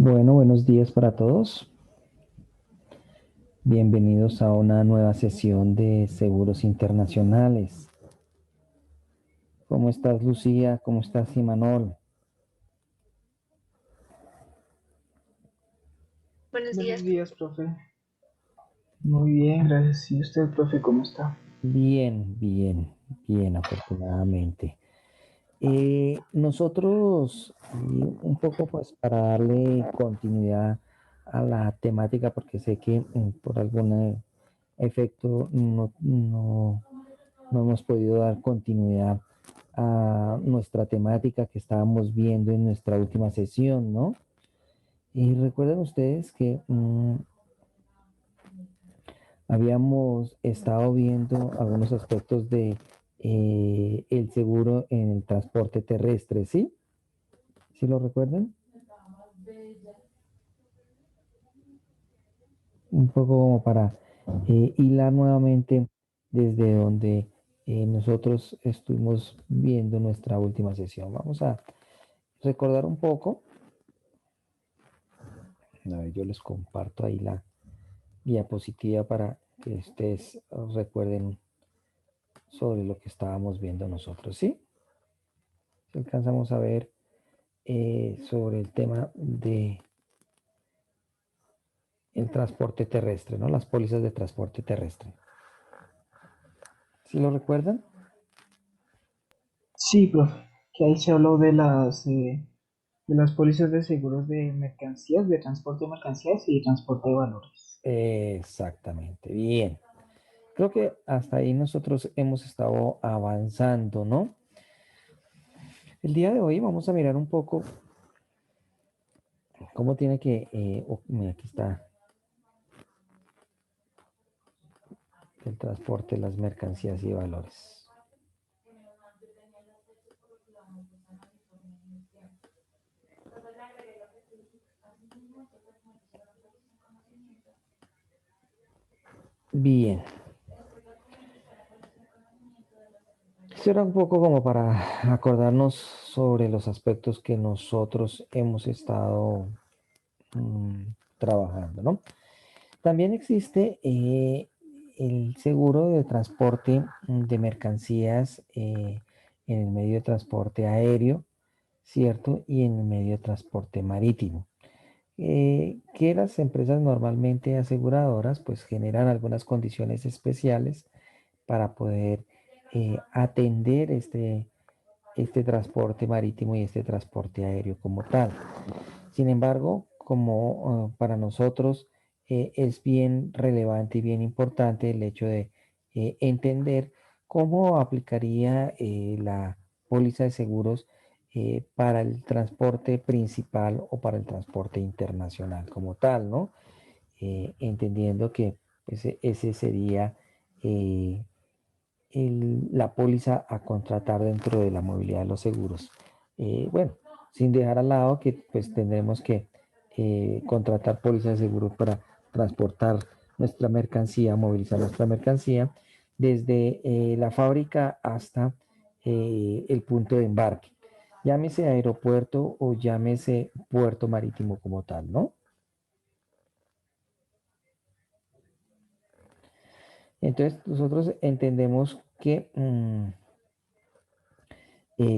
Bueno, buenos días para todos. Bienvenidos a una nueva sesión de seguros internacionales. ¿Cómo estás, Lucía? ¿Cómo estás, Imanol? Buenos Buenos días. días, profe. Muy bien, gracias. ¿Y usted, profe, cómo está? Bien, bien, bien, afortunadamente. Nosotros, un poco pues para darle continuidad a la temática, porque sé que por algún efecto no hemos podido dar continuidad a nuestra temática que estábamos viendo en nuestra última sesión, ¿no? Y recuerden ustedes que habíamos estado viendo algunos aspectos de el seguro en el transporte terrestre, ¿sí? ¿Sí lo recuerdan? Un poco como para hilar nuevamente desde donde nosotros estuvimos viendo nuestra última sesión. Vamos a recordar un poco. A ver, yo les comparto ahí la diapositiva para que ustedes recuerden sobre lo que estábamos viendo nosotros, ¿sí? Si alcanzamos a ver sobre el tema de el transporte terrestre, ¿no? Las pólizas de transporte terrestre. ¿Sí lo recuerdan? Sí, profe, que ahí se habló de las pólizas de seguros de mercancías, de transporte de mercancías y transporte de valores. Exactamente, bien. Creo que hasta ahí nosotros hemos estado avanzando, ¿no? El día de hoy vamos a mirar un poco cómo tiene que, mira, aquí está el transporte, las mercancías y valores. Bien, esto era un poco como para acordarnos sobre los aspectos que nosotros hemos estado mm, trabajando, ¿no? También existe el seguro de transporte de mercancías en el medio de transporte aéreo, ¿cierto? Y en el medio de transporte marítimo. Que las empresas normalmente aseguradoras pues generan algunas condiciones especiales para poder atender este transporte marítimo y este transporte aéreo como tal. Sin embargo, como para nosotros es bien relevante y bien importante el hecho de entender cómo aplicaría la póliza de seguros para el transporte principal o para el transporte internacional como tal, ¿no? Entendiendo que pues, ese sería eh, la póliza a contratar dentro de la movilidad de los seguros. Bueno, sin dejar al lado que pues tendremos que contratar pólizas de seguro para transportar nuestra mercancía, movilizar nuestra mercancía desde la fábrica hasta el punto de embarque. Llámese aeropuerto o llámese puerto marítimo como tal, ¿no? Entonces nosotros entendemos que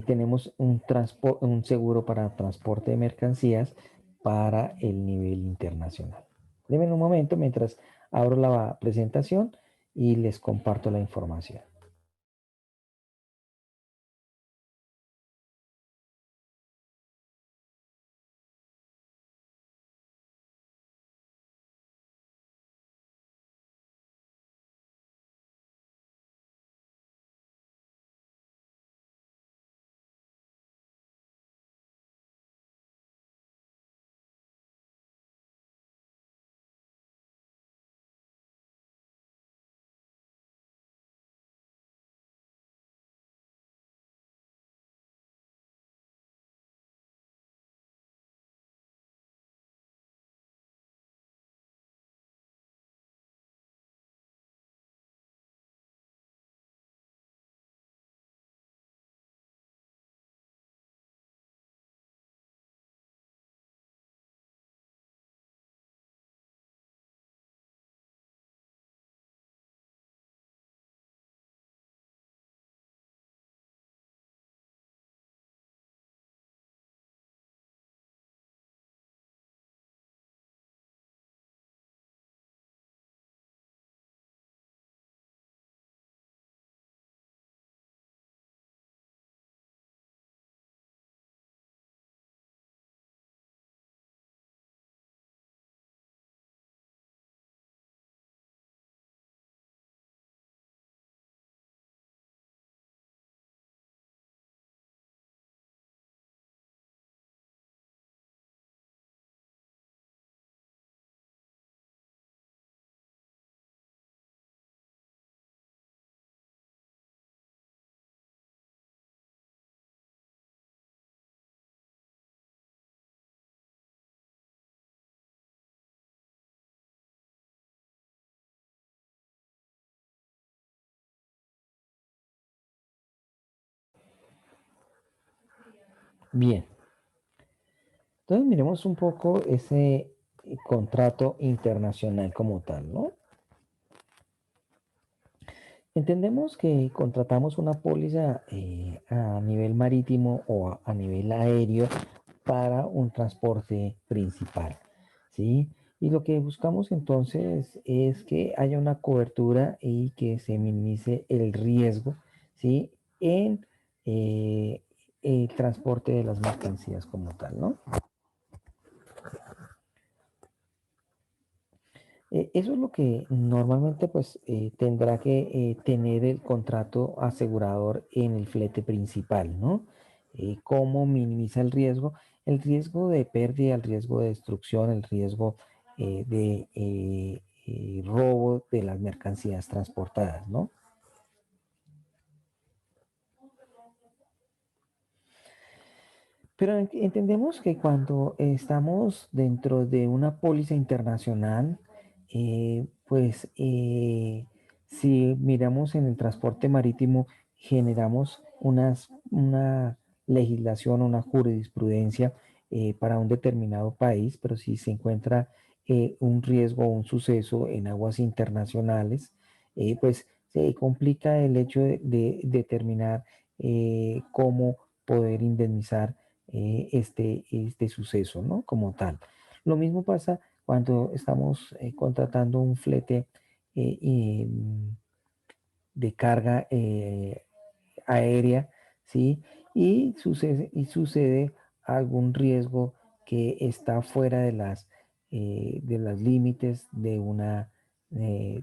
tenemos un seguro para transporte de mercancías para el nivel internacional. Denme un momento mientras abro la presentación y les comparto la información. Bien, entonces miremos un poco ese contrato internacional como tal, ¿no? Entendemos que contratamos una póliza a nivel marítimo o a nivel aéreo para un transporte principal, ¿sí? Y lo que buscamos entonces es que haya una cobertura y que se minimice el riesgo, ¿sí? En el transporte de las mercancías como tal, ¿no? Eso es lo que normalmente pues tendrá que tener el contrato asegurador en el flete principal, ¿no? ¿Cómo minimiza el riesgo? El riesgo de pérdida, el riesgo de destrucción, el riesgo de robo de las mercancías transportadas, ¿no? Pero entendemos que cuando estamos dentro de una póliza internacional, pues si miramos en el transporte marítimo, generamos una legislación, una jurisprudencia para un determinado país, pero si se encuentra un riesgo o un suceso en aguas internacionales, pues se complica el hecho de determinar cómo poder indemnizar este suceso, ¿no? Como tal. Lo mismo pasa cuando estamos contratando un flete de carga aérea, ¿sí? Y sucede algún riesgo que está fuera de las límites de una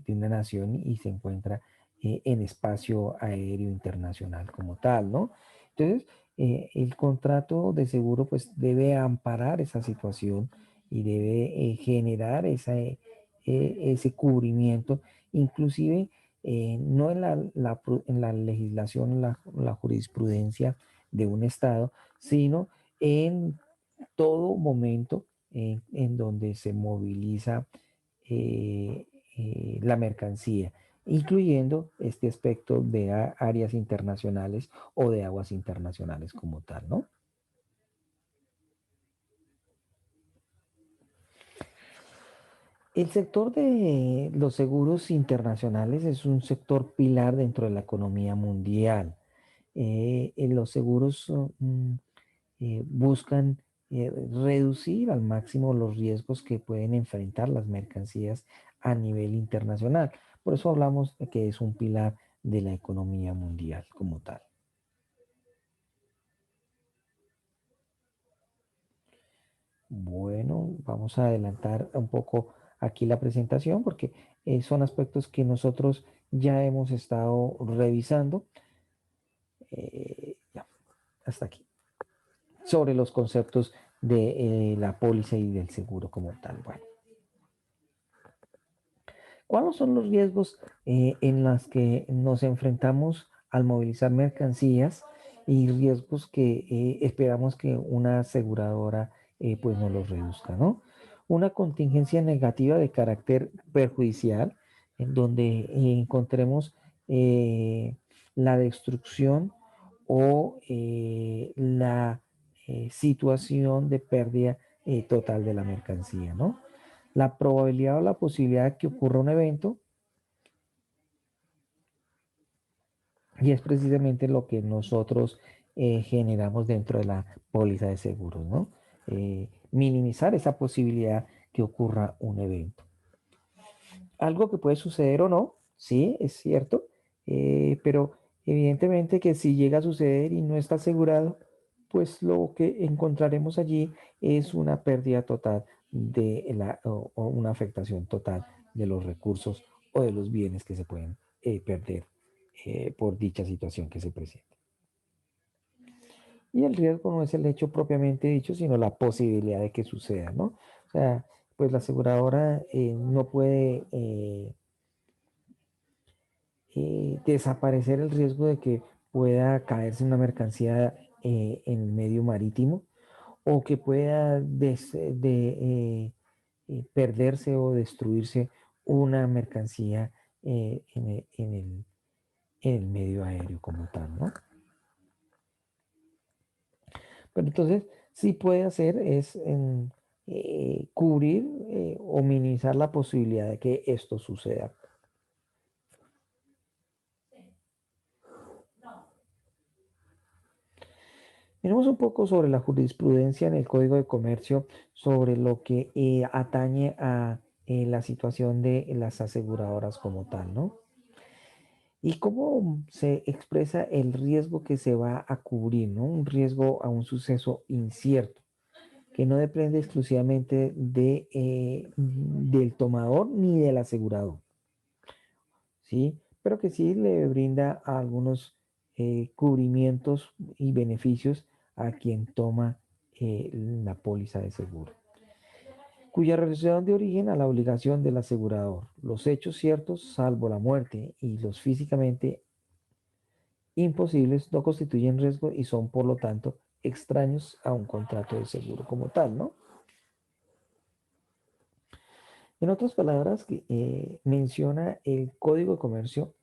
nación y se encuentra en espacio aéreo internacional como tal, ¿no? Entonces, el contrato de seguro pues debe amparar esa situación y debe generar ese cubrimiento, inclusive no en en la legislación, la jurisprudencia de un Estado, sino en todo momento en donde se moviliza la mercancía, incluyendo este aspecto de áreas internacionales o de aguas internacionales como tal, ¿no? El sector de los seguros internacionales es un sector pilar dentro de la economía mundial. Los seguros buscan reducir al máximo los riesgos que pueden enfrentar las mercancías a nivel internacional. Por eso hablamos de que es un pilar de la economía mundial como tal. Bueno, vamos a adelantar un poco aquí la presentación porque son aspectos que nosotros ya hemos estado revisando. Ya, hasta aquí. Sobre los conceptos de la póliza y del seguro como tal. Bueno, ¿cuáles son los riesgos en los que nos enfrentamos al movilizar mercancías y riesgos que esperamos que una aseguradora pues no los reduzca, ¿no? Una contingencia negativa de carácter perjudicial, en donde encontremos eh, la destrucción o la situación de pérdida total de la mercancía, ¿no? La probabilidad o la posibilidad de que ocurra un evento, y es precisamente lo que nosotros generamos dentro de la póliza de seguros, ¿no? Minimizar esa posibilidad que ocurra un evento. Algo que puede suceder o no, sí, es cierto, pero evidentemente que si llega a suceder y no está asegurado, pues lo que encontraremos allí es una pérdida total o una afectación total de los recursos o de los bienes que se pueden perder por dicha situación que se presenta. Y el riesgo no es el hecho propiamente dicho, sino la posibilidad de que suceda, ¿no? O sea, pues la aseguradora no puede desaparecer el riesgo de que pueda caerse una mercancía en el medio marítimo o que pueda perderse o destruirse una mercancía en el medio aéreo como tal, ¿no? Pero entonces, sí puede hacer es cubrir o minimizar la posibilidad de que esto suceda. Miremos un poco sobre la jurisprudencia en el Código de Comercio, sobre lo que atañe a la situación de las aseguradoras como tal, ¿no? Y cómo se expresa el riesgo que se va a cubrir, ¿no? Un riesgo a un suceso incierto, que no depende exclusivamente del tomador ni del asegurador, ¿sí? Pero que sí le brinda algunos cubrimientos y beneficios a quien toma la póliza de seguro, cuya relación de origen a la obligación del asegurador. Los hechos ciertos, salvo la muerte, y los físicamente imposibles no constituyen riesgo y son, por lo tanto, extraños a un contrato de seguro como tal, ¿no? En otras palabras, menciona el Código de Comercio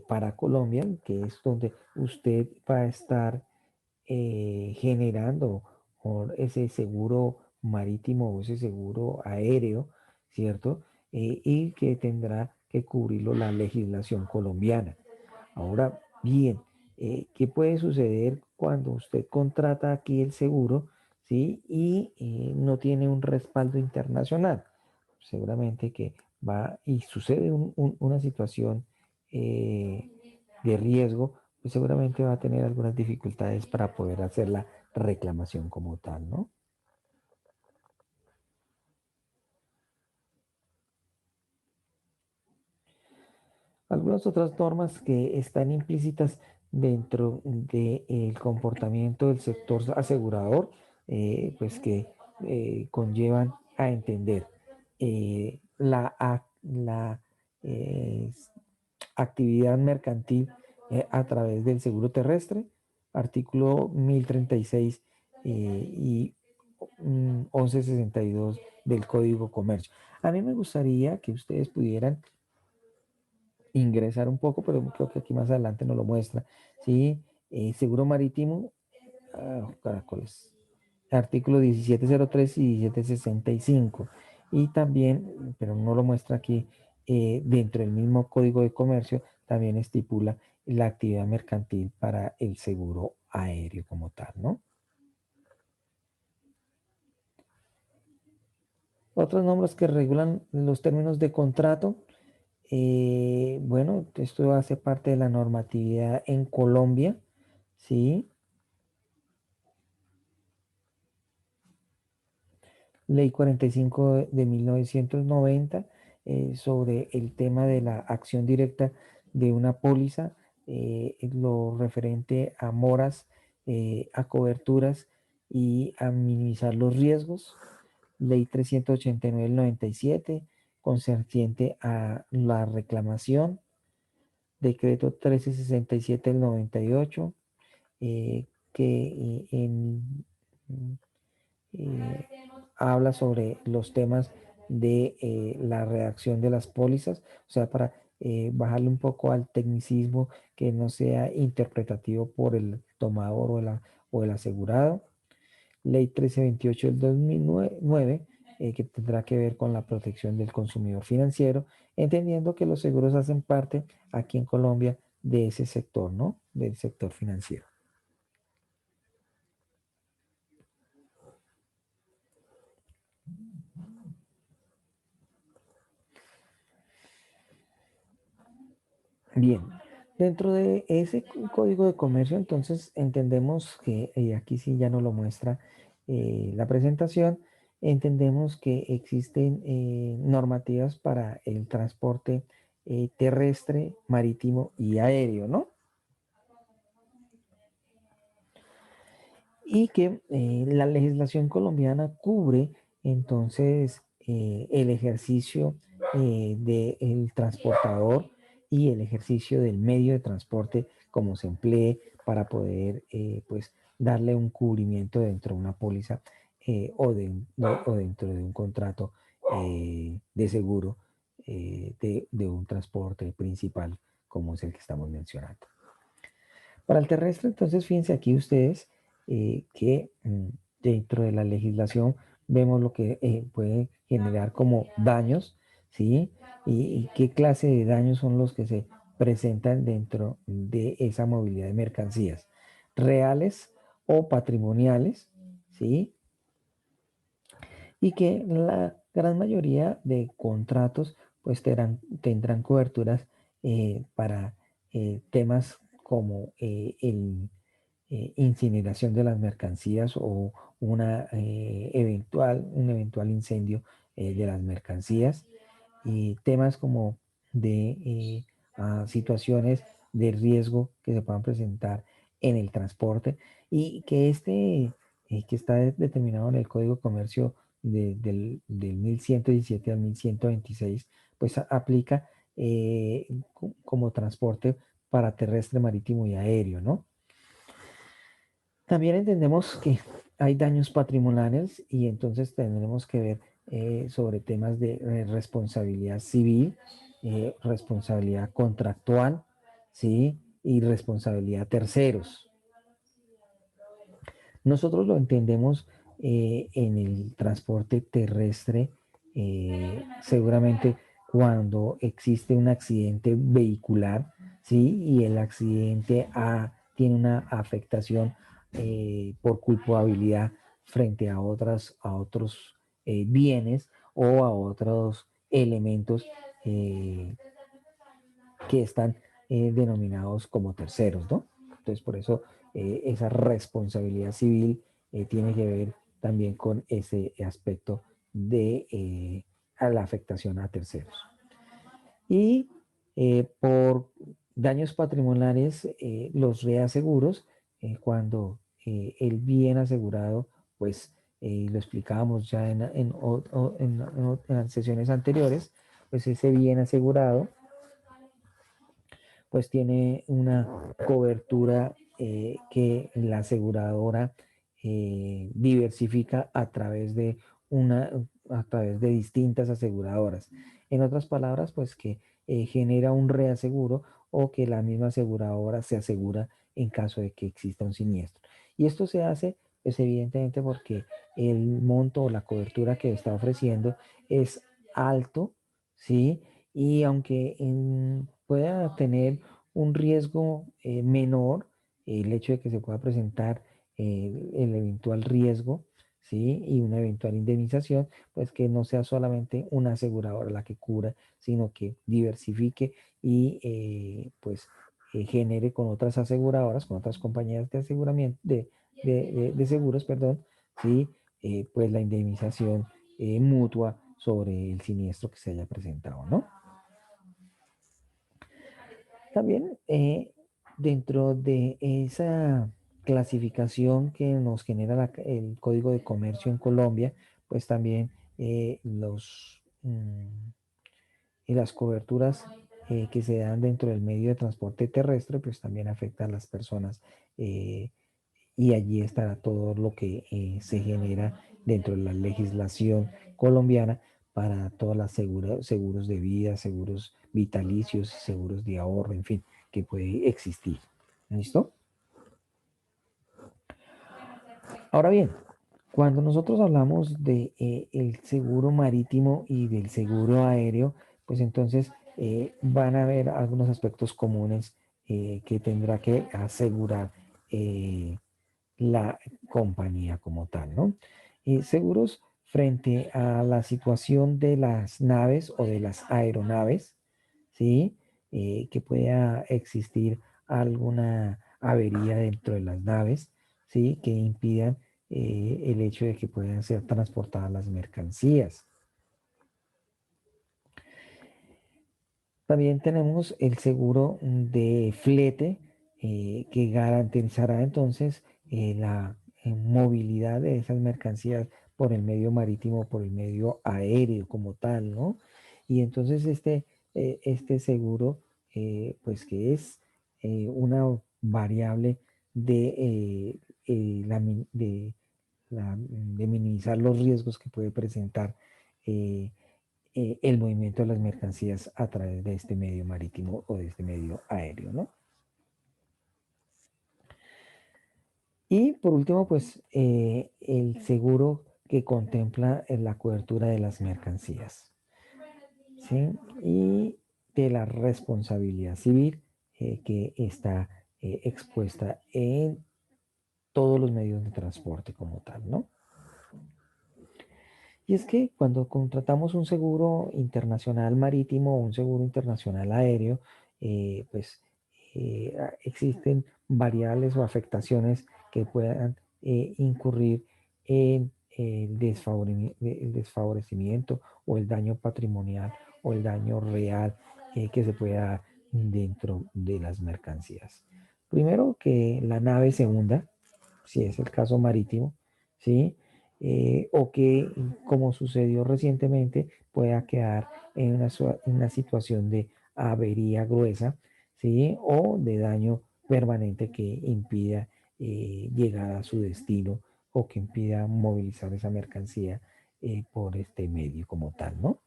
para Colombia, que es donde usted va a estar generando ese seguro marítimo o ese seguro aéreo, ¿cierto? Y que tendrá que cubrirlo la legislación colombiana. Ahora bien, ¿qué puede suceder cuando usted contrata aquí el seguro, ¿sí? Y no tiene un respaldo internacional? Seguramente que va y sucede una situación eh, de riesgo, pues seguramente va a tener algunas dificultades para poder hacer la reclamación como tal, ¿no? Algunas otras normas que están implícitas dentro del comportamiento del sector asegurador, pues que conllevan a entender la eh, actividad mercantil a través del seguro terrestre, artículo 1036 y 1162 del Código Comercio. A mí me gustaría que ustedes pudieran ingresar un poco, pero creo que aquí más adelante nos lo muestra. ¿Sí? Seguro marítimo, caracoles, artículo 1703 y 1765. Y también, pero no lo muestra aquí, dentro del mismo Código de Comercio, también estipula la actividad mercantil para el seguro aéreo como tal, ¿no? Otros nombres que regulan los términos de contrato. Bueno, esto hace parte de la normatividad en Colombia, ¿sí? Ley 45 de 1990 sobre el tema de la acción directa de una póliza, lo referente a moras, a coberturas y a minimizar los riesgos. Ley 389 del 97, concerniente a la reclamación. Decreto 1367 del 98, que eh, habla sobre los temas de la redacción de las pólizas, o sea, para bajarle un poco al tecnicismo que no sea interpretativo por el tomador o el asegurado. Ley 1328 del 2009, que tendrá que ver con la protección del consumidor financiero, entendiendo que los seguros hacen parte aquí en Colombia de ese sector, ¿no? Del sector financiero. Bien, dentro de ese código de comercio, entonces entendemos que, aquí sí ya no lo muestra la presentación, entendemos que existen normativas para el transporte terrestre, marítimo y aéreo, ¿no? Y que la legislación colombiana cubre entonces el ejercicio del transportador y el ejercicio del medio de transporte como se emplee para poder pues darle un cubrimiento dentro de una póliza o dentro de un contrato de seguro de un transporte principal como es el que estamos mencionando. Para el terrestre, entonces, fíjense aquí ustedes, que dentro de la legislación vemos lo que puede generar como daños, ¿sí? Y qué clase de daños son los que se presentan dentro de esa movilidad de mercancías, reales o patrimoniales, ¿sí? Y que la gran mayoría de contratos pues tendrán coberturas para temas como incineración de las mercancías o un eventual incendio de las mercancías, temas como de situaciones de riesgo que se puedan presentar en el transporte y que que está determinado en el Código de Comercio del 1117 al 1126, pues aplica como transporte para terrestre, marítimo y aéreo, ¿no? También entendemos que hay daños patrimoniales y entonces tendremos que ver sobre temas de responsabilidad civil, responsabilidad contractual, ¿sí? Y responsabilidad terceros. Nosotros lo entendemos en el transporte terrestre, seguramente cuando existe un accidente vehicular, ¿sí? Y el accidente tiene una afectación por culpabilidad frente a otros bienes o a otros elementos que están denominados como terceros, ¿no? Entonces, por eso esa responsabilidad civil tiene que ver también con ese aspecto de a la afectación a terceros. Y por daños patrimoniales, los reaseguros, cuando el bien asegurado, pues lo explicábamos ya en sesiones anteriores, pues ese bien asegurado pues tiene una cobertura que la aseguradora diversifica a través de distintas aseguradoras. En otras palabras, pues que genera un reaseguro o que la misma aseguradora se asegura en caso de que exista un siniestro. Y esto se hace, pues evidentemente porque el monto o la cobertura que está ofreciendo es alto, ¿sí? Y aunque pueda tener un riesgo menor, el hecho de que se pueda presentar el eventual riesgo, ¿sí? Y una eventual indemnización, pues que no sea solamente una aseguradora la que cubra, sino que diversifique y pues genere con otras aseguradoras, con otras compañías de aseguramiento, de seguros, perdón, ¿sí? Pues la indemnización mutua sobre el siniestro que se haya presentado, ¿no? También dentro de esa clasificación que nos genera el Código de Comercio en Colombia, pues también y las coberturas que se dan dentro del medio de transporte terrestre, pues también afectan a las personas y allí estará todo lo que se genera dentro de la legislación colombiana para todas las seguros de vida, seguros vitalicios, seguros de ahorro, en fin, que puede existir. ¿Listo? Ahora bien, cuando nosotros hablamos de el seguro marítimo y del seguro aéreo, pues entonces van a haber algunos aspectos comunes que tendrá que asegurar la compañía como tal, ¿no? Seguros frente a la situación de las naves o de las aeronaves, ¿sí? Que pueda existir alguna avería dentro de las naves, ¿sí? Que impidan el hecho de que puedan ser transportadas las mercancías. También tenemos el seguro de flete que garantizará entonces la movilidad de esas mercancías por el medio marítimo, por el medio aéreo como tal, ¿no? Y entonces este seguro, pues que es una variable de minimizar los riesgos que puede presentar eh, el movimiento de las mercancías a través de este medio marítimo o de este medio aéreo, ¿no? Y por último, pues el seguro que contempla la cobertura de las mercancías, ¿sí? Y de la responsabilidad civil que está expuesta en todos los medios de transporte como tal, ¿no? Y es que cuando contratamos un seguro internacional marítimo o un seguro internacional aéreo, pues existen variables o afectaciones que puedan incurrir en el desfavorecimiento o el daño patrimonial o el daño real que se pueda dar dentro de las mercancías. Primero, que la nave se hunda, si es el caso marítimo, ¿sí? O que, como sucedió recientemente, pueda quedar en una situación de avería gruesa, ¿sí? O de daño permanente que impida llegar a su destino o que impida movilizar esa mercancía por este medio como tal, ¿no?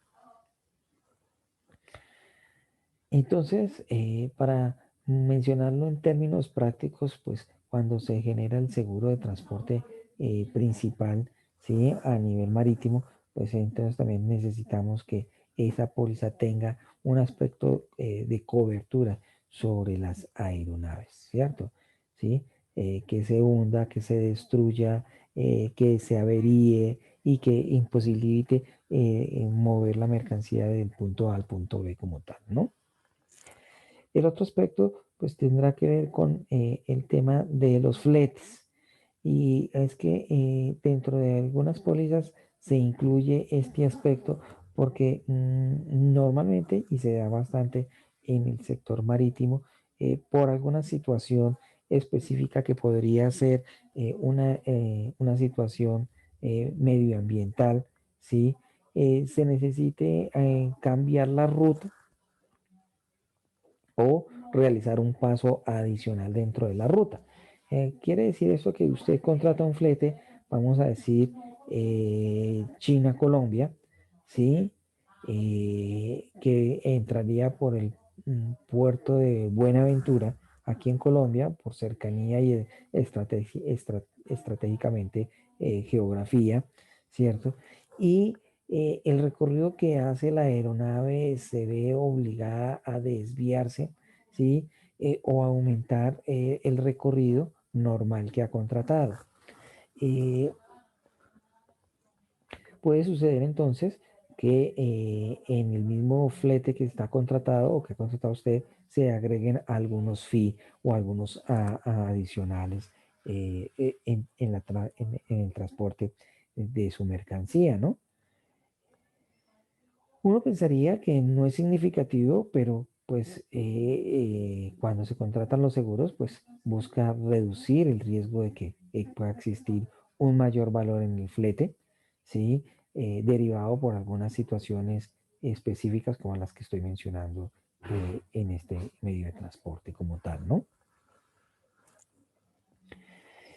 Entonces, para mencionarlo en términos prácticos, pues cuando se genera el seguro de transporte principal, ¿sí? A nivel marítimo, pues entonces también necesitamos que esa póliza tenga un aspecto de cobertura sobre las aeronaves, ¿cierto? ¿Sí? Que se hunda, que se destruya, que se averíe y que imposibilite mover la mercancía del punto A al punto B como tal, ¿no? El otro aspecto, pues tendrá que ver con el tema de los fletes. Y es que dentro de algunas pólizas se incluye este aspecto porque normalmente, y se da bastante en el sector marítimo, por alguna situación específica que podría ser una situación medioambiental, ¿sí? Se necesite cambiar la ruta o realizar un paso adicional dentro de la ruta. Quiere decir eso que usted contrata un flete, vamos a decir China-Colombia, ¿sí? Que entraría por el puerto de Buenaventura, aquí en Colombia, por cercanía y estratégicamente geografía, ¿cierto? Y el recorrido que hace la aeronave se ve obligada a desviarse, ¿sí? O aumentar el recorrido normal que ha contratado. Eh, Puede suceder entonces que en el mismo flete que está contratado o que ha contratado usted se agreguen algunos fee o algunos adicionales en el transporte de su mercancía, ¿no? Uno pensaría que no es significativo, pero pues cuando se contratan los seguros, pues busca reducir el riesgo de que pueda existir un mayor valor en el flete, ¿sí? Derivado por algunas situaciones específicas como las que estoy mencionando en este medio de transporte como tal, ¿no?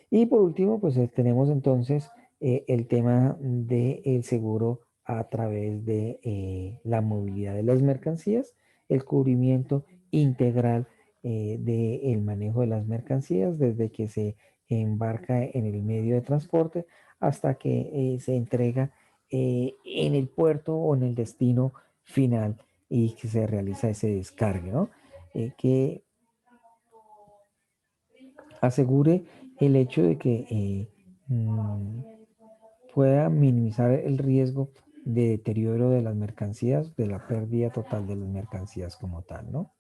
Y por último, pues tenemos entonces el tema del seguro a través de la movilidad de las mercancías, el cubrimiento integral del manejo de las mercancías desde que se embarca en el medio de transporte hasta que se entrega en el puerto o en el destino final y que se realiza ese descargue, ¿no? Que asegure el hecho de que pueda minimizar el riesgo de deterioro de las mercancías, de la pérdida total de las mercancías como tal, ¿no?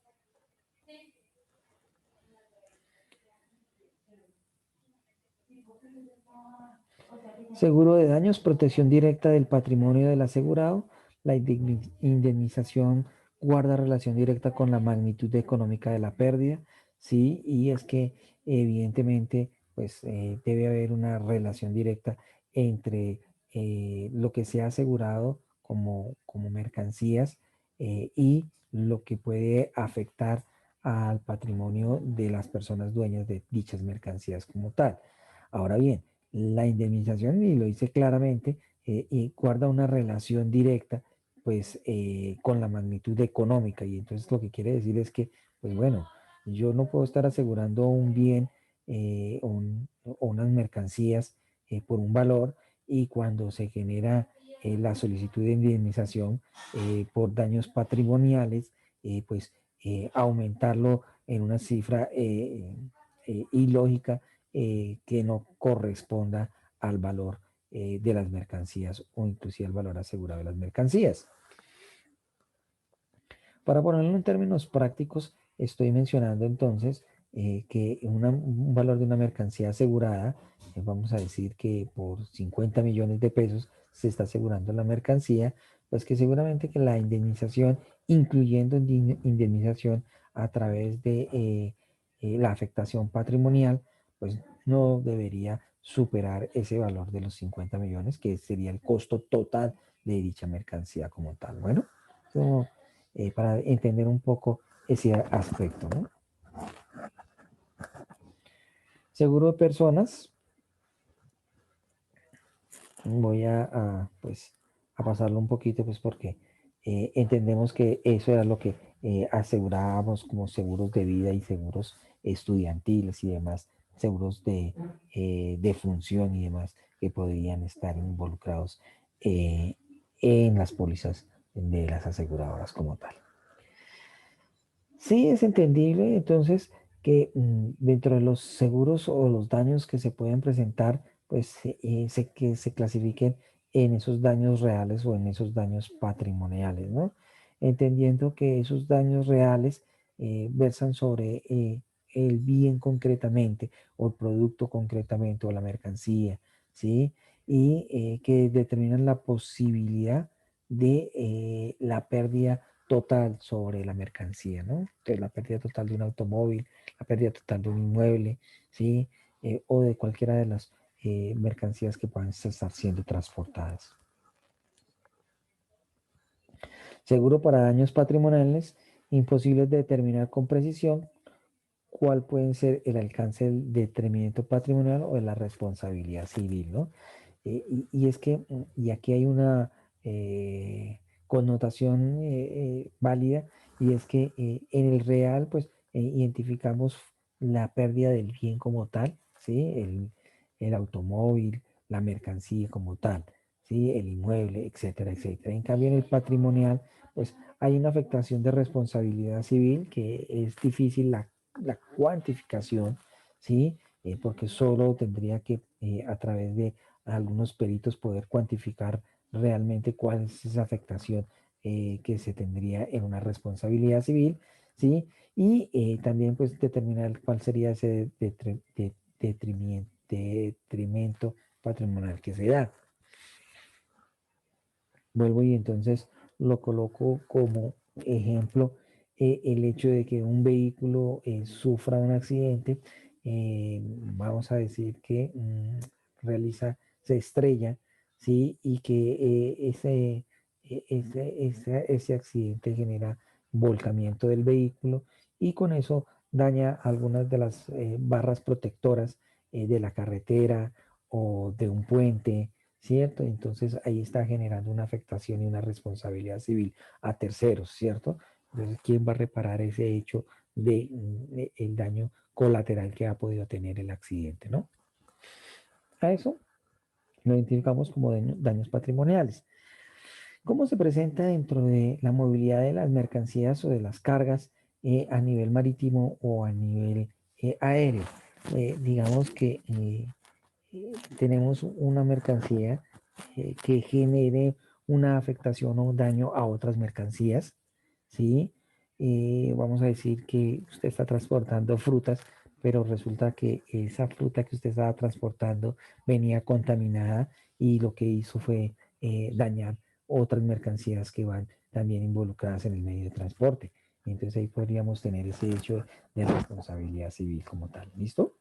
Seguro de daños, protección directa del patrimonio del asegurado. La indemnización guarda relación directa con la magnitud económica de la pérdida, ¿sí? Y es que evidentemente, pues debe haber una relación directa entre lo que se ha asegurado como mercancías y lo que puede afectar al patrimonio de las personas dueñas de dichas mercancías como tal. Ahora bien, la indemnización, y lo dice claramente, y guarda una relación directa, pues, con la magnitud económica. Y entonces lo que quiere decir es que, pues bueno, yo no puedo estar asegurando un bien o unas mercancías por un valor y cuando se genera la solicitud de indemnización por daños patrimoniales, pues aumentarlo en una cifra ilógica que no corresponda al valor de las mercancías o inclusive al valor asegurado de las mercancías. Para ponerlo en términos prácticos, estoy mencionando entonces que un valor de una mercancía asegurada, vamos a decir que por 50 millones de pesos se está asegurando la mercancía, pues que seguramente que la indemnización, incluyendo indemnización a través de la afectación patrimonial, pues no debería superar ese valor de los 50 millones, que sería el costo total de dicha mercancía como tal. Bueno, como para entender un poco ese aspecto, ¿no? Seguro de personas, voy pues, a pasarlo un poquito, pues porque entendemos que eso era lo que asegurábamos como seguros de vida y seguros estudiantiles y demás, seguros de función y demás que podrían estar involucrados en las pólizas de las aseguradoras como tal. Sí, es entendible, entonces, que dentro de los seguros o los daños que se pueden presentar, pues que se clasifiquen en esos daños reales o en esos daños patrimoniales, ¿no? Entendiendo que esos daños reales versan sobre el bien concretamente, o el producto concretamente, o la mercancía, ¿sí? Y que determinan la posibilidad de la pérdida total sobre la mercancía, ¿no? Entonces, la pérdida total de un automóvil, la pérdida total de un inmueble, ¿sí? O de cualquiera de las mercancías que puedan estar siendo transportadas. Seguro para daños patrimoniales, imposibles de determinar con precisión cuál puede ser el alcance del detrimento patrimonial o de la responsabilidad civil, ¿no? Y es que, y aquí hay una connotación válida, y es que en el real, pues, identificamos la pérdida del bien como tal, ¿sí? El automóvil, la mercancía como tal, ¿sí? El inmueble, etcétera, etcétera. En cambio, en el patrimonial, pues, hay una afectación de responsabilidad civil que es difícil la cuantificación, ¿sí? Porque solo tendría que, a través de algunos peritos, poder cuantificar realmente cuál es esa afectación que se tendría en una responsabilidad civil, ¿sí? Y también pues determinar cuál sería ese detrimento patrimonial que se da. Vuelvo y entonces lo coloco como ejemplo el hecho de que un vehículo sufra un accidente, vamos a decir que se estrella, ¿sí? Y que ese accidente genera volcamiento del vehículo y con eso daña algunas de las barras protectoras de la carretera o de un puente, ¿cierto? Entonces ahí está generando una afectación y una responsabilidad civil a terceros, ¿cierto? Entonces, ¿quién va a reparar ese hecho de el daño colateral que ha podido tener el accidente, ¿no? A eso lo identificamos como daños patrimoniales. ¿Cómo se presenta dentro de la movilidad de las mercancías o de las cargas a nivel marítimo o a nivel aéreo? Digamos que tenemos una mercancía que genere una afectación o un daño a otras mercancías, ¿sí? Vamos a decir que usted está transportando frutas, pero resulta que esa fruta que usted estaba transportando venía contaminada y lo que hizo fue dañar otras mercancías que van también involucradas en el medio de transporte. Entonces ahí podríamos tener ese hecho de responsabilidad civil como tal. ¿Listo?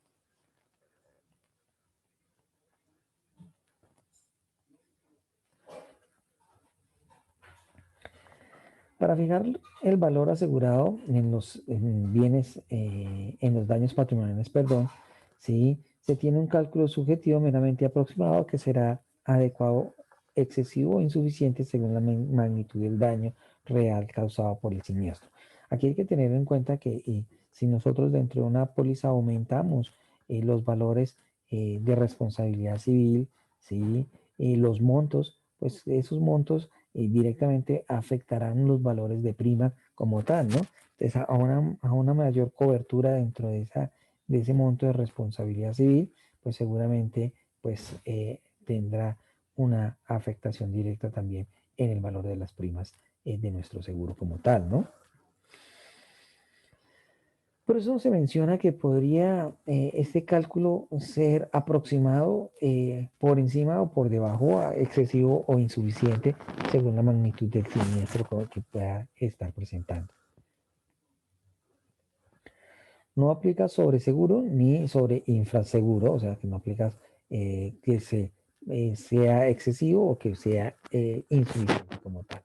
Para fijar el valor asegurado en los bienes, en los daños patrimoniales, perdón, ¿sí? Se tiene un cálculo subjetivo meramente aproximado que será adecuado, excesivo o insuficiente según la magnitud del daño real causado por el siniestro. Aquí hay que tener en cuenta que si nosotros dentro de una póliza aumentamos los valores de responsabilidad civil, ¿sí? Los montos, pues esos montos directamente afectarán los valores de prima como tal, ¿no? Entonces, a una mayor cobertura dentro de ese monto de responsabilidad civil, pues seguramente pues, tendrá una afectación directa también en el valor de las primas de nuestro seguro como tal, ¿no? Por eso se menciona que podría este cálculo ser aproximado por encima o por debajo, excesivo o insuficiente, según la magnitud del siniestro que pueda estar presentando. No aplica sobre seguro ni sobre infraseguro, o sea que no aplicas que sea excesivo o que sea insuficiente como tal.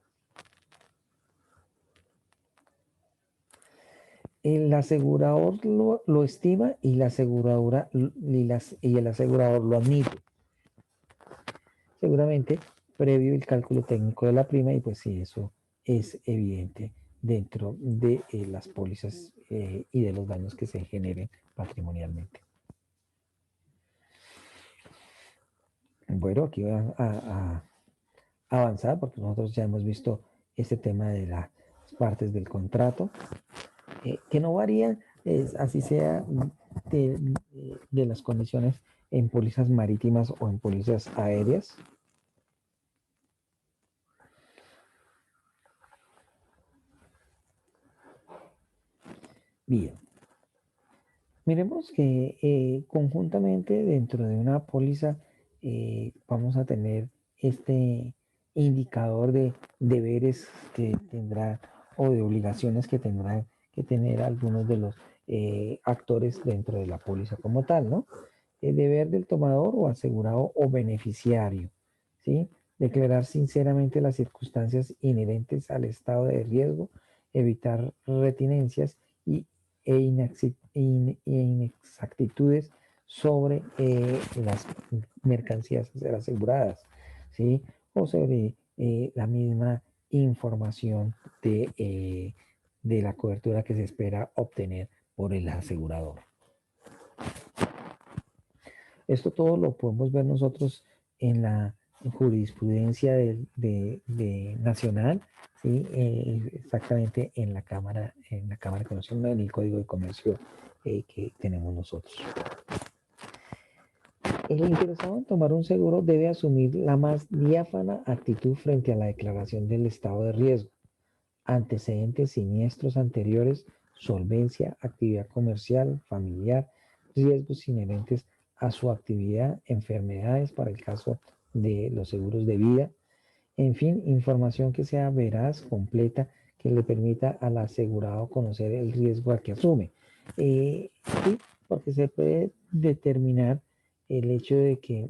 El asegurador lo estima y la aseguradora y el asegurador lo admite. Seguramente previo el cálculo técnico de la prima y pues sí, eso es evidente dentro de las pólizas y de los daños que se generen patrimonialmente. Bueno, aquí voy a avanzar porque nosotros ya hemos visto este tema de las partes del contrato, que no varían, así sea de las condiciones en pólizas marítimas o en pólizas aéreas. Bien, miremos que conjuntamente dentro de una póliza vamos a tener este indicador de deberes que tendrá o de obligaciones que tendrán que tener algunos de los actores dentro de la póliza como tal, ¿no? El deber del tomador o asegurado o beneficiario, ¿sí? Declarar sinceramente las circunstancias inherentes al estado de riesgo, evitar retinencias y inexactitudes sobre las mercancías a ser aseguradas, ¿sí? O sobre la misma información de la cobertura que se espera obtener por el asegurador. Esto todo lo podemos ver nosotros en la jurisprudencia de nacional, ¿sí? Exactamente en la Cámara de Comercio, en el Código de Comercio que tenemos nosotros. El interesado en tomar un seguro debe asumir la más diáfana actitud frente a la declaración del estado de riesgo, antecedentes siniestros anteriores, solvencia, actividad comercial, familiar, riesgos inherentes a su actividad, enfermedades para el caso de los seguros de vida, en fin, información que sea veraz, completa, que le permita al asegurado conocer el riesgo al que asume. Sí, porque se puede determinar el hecho de que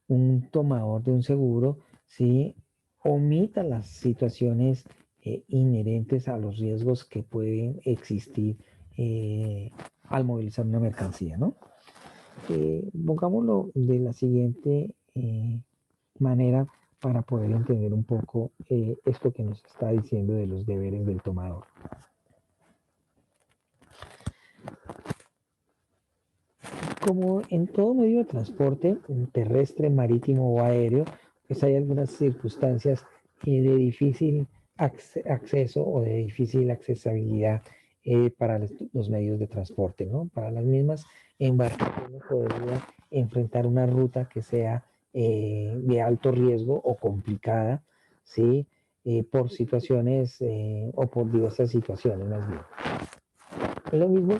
un tomador de un seguro, ¿sí? Omita las situaciones inherentes a los riesgos que pueden existir al movilizar una mercancía, ¿no? Pongámoslo de la siguiente manera para poder entender un poco esto que nos está diciendo de los deberes del tomador. Como en todo medio de transporte, terrestre, marítimo o aéreo, pues hay algunas circunstancias de difícil acceso o de difícil accesibilidad para los medios de transporte, ¿no? Para las mismas embarcaciones podría enfrentar una ruta que sea de alto riesgo o complicada, ¿sí? Por situaciones o por diversas situaciones más bien. Lo mismo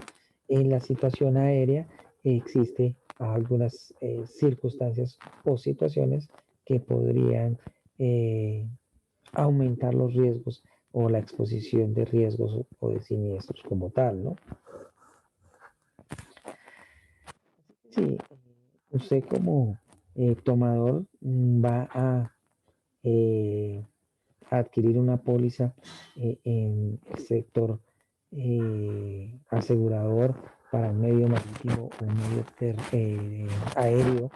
en la situación aérea existe algunas circunstancias o situaciones que podrían aumentar los riesgos o la exposición de riesgos o de siniestros como tal, ¿no? Sí, usted como tomador va a adquirir una póliza en el sector asegurador para un medio marítimo o un medio aéreo,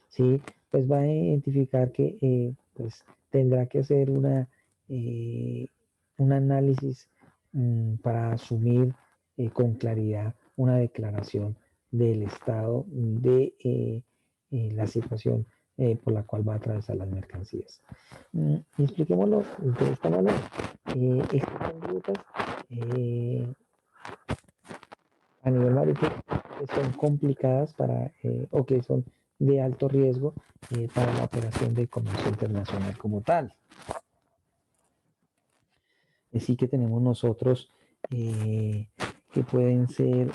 ¿sí? Pues va a identificar que pues tendrá que hacer un análisis para asumir con claridad una declaración del estado de la situación por la cual va a atravesar las mercancías. Y expliquémoslo de esta manera. Estas son rutas a nivel marítimo que son complicadas o que son de alto riesgo para la operación de comercio internacional como tal. Sí que tenemos nosotros que pueden ser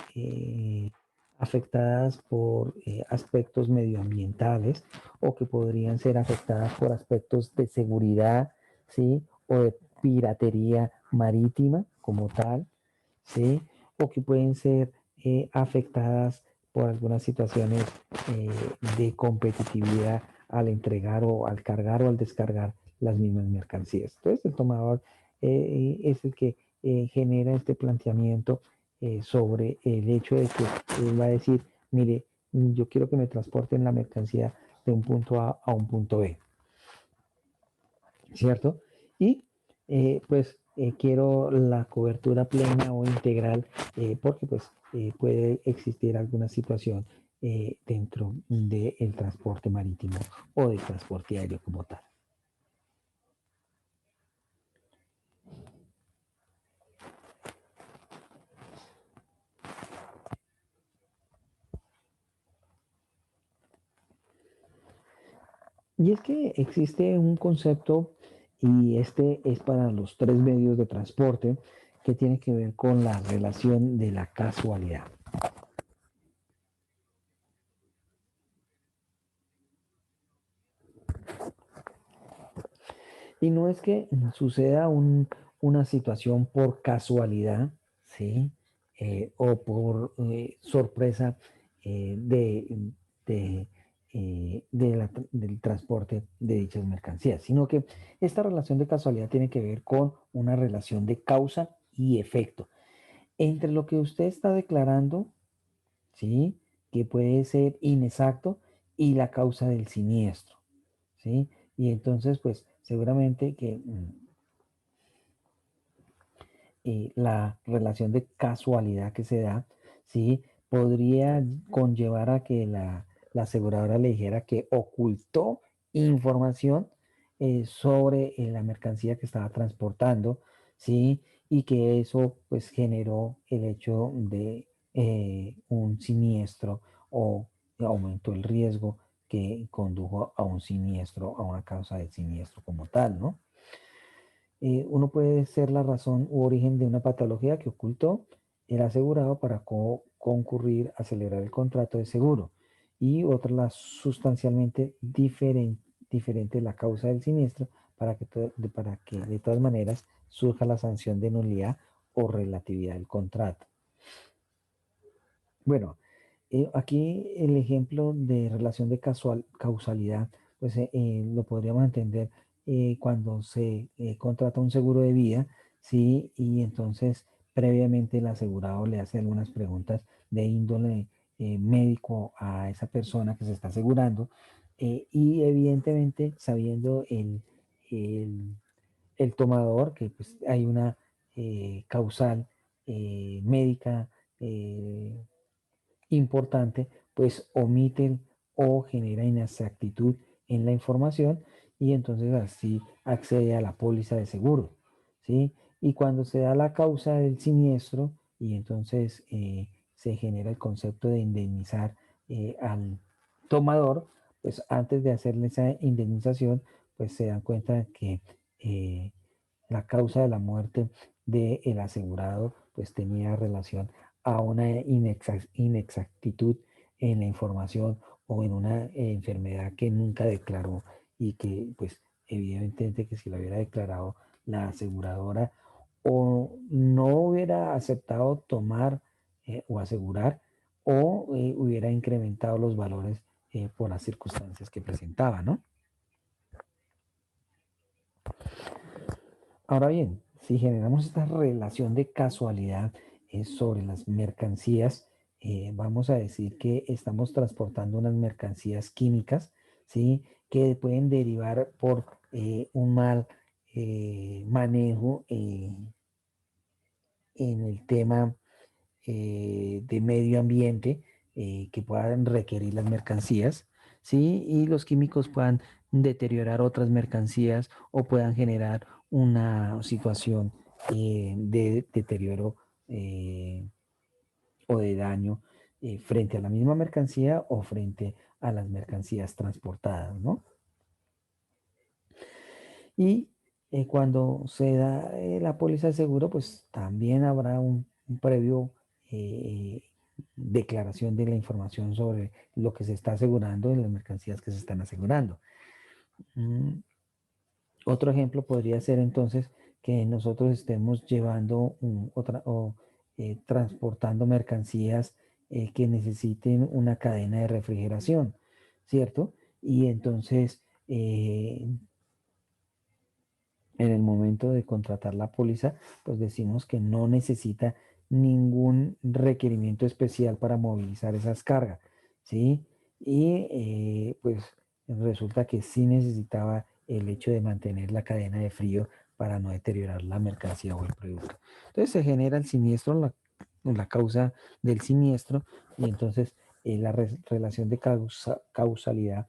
afectadas por aspectos medioambientales o que podrían ser afectadas por aspectos de seguridad, ¿sí? O de piratería marítima como tal, ¿sí? O que pueden ser afectadas por algunas situaciones eh, de competitividad al entregar o al cargar o al descargar las mismas mercancías. Entonces, el tomador es el que genera este planteamiento sobre el hecho de que él va a decir, mire, yo quiero que me transporten la mercancía de un punto A a un punto B, ¿cierto? Y pues quiero la cobertura plena o integral porque pues puede existir alguna situación dentro del transporte marítimo o del transporte aéreo como tal. Y es que existe un concepto y este es para los tres medios de transporte que tiene que ver con la relación de la casualidad. Y no es que suceda una situación por casualidad, ¿sí? O por sorpresa de, del transporte de dichas mercancías, sino que esta relación de casualidad tiene que ver con una relación de causa y efecto entre lo que usted está declarando, ¿sí? Que puede ser inexacto y la causa del siniestro, ¿sí? Y entonces, pues seguramente que la relación de casualidad que se da, ¿sí? Podría conllevar a que la aseguradora le dijera que ocultó información sobre la mercancía que estaba transportando, ¿sí? Y que eso pues generó el hecho de un siniestro o aumentó el riesgo que condujo a un siniestro, a una causa de siniestro como tal, ¿no? Uno puede ser la razón u origen de una patología que ocultó el asegurado para concurrir a celebrar el contrato de seguro y otra la sustancialmente diferente la causa del siniestro para que de todas maneras surja la sanción de nulidad o relatividad del contrato. Bueno, aquí el ejemplo de relación de causalidad, pues lo podríamos entender cuando se contrata un seguro de vida, ¿sí? Y entonces previamente el asegurado le hace algunas preguntas de índole médico a esa persona que se está asegurando y evidentemente sabiendo el, el tomador que pues hay una causal médica importante, pues omiten o genera inexactitud en la información y entonces así accede a la póliza de seguro, ¿sí? Y cuando se da la causa del siniestro y entonces se genera el concepto de indemnizar al tomador, pues antes de hacerle esa indemnización, pues se dan cuenta que eh, la causa de la muerte del asegurado pues tenía relación a una inexactitud en la información o en una enfermedad que nunca declaró y que pues evidentemente que si lo hubiera declarado la aseguradora o no hubiera aceptado tomar o asegurar o hubiera incrementado los valores por las circunstancias que presentaba, ¿no? Ahora bien, si generamos esta relación de casualidad sobre las mercancías, vamos a decir que estamos transportando unas mercancías químicas, ¿sí? Que pueden derivar por un mal manejo en el tema de medio ambiente que puedan requerir las mercancías, ¿sí? Y los químicos puedan deteriorar otras mercancías o puedan generar una situación de deterioro o de daño frente a la misma mercancía o frente a las mercancías transportadas, ¿no? Y cuando se da la póliza de seguro, pues también habrá un previo eh, declaración de la información sobre lo que se está asegurando y las mercancías que se están asegurando. Mm, Otro ejemplo podría ser entonces que nosotros estemos llevando transportando mercancías que necesiten una cadena de refrigeración, ¿cierto? Y entonces en el momento de contratar la póliza, pues decimos que no necesita ningún requerimiento especial para movilizar esas cargas, ¿sí? Y pues resulta que sí necesitaba el hecho de mantener la cadena de frío para no deteriorar la mercancía o el producto. Entonces se genera el siniestro, la causa del siniestro, y entonces relación de causalidad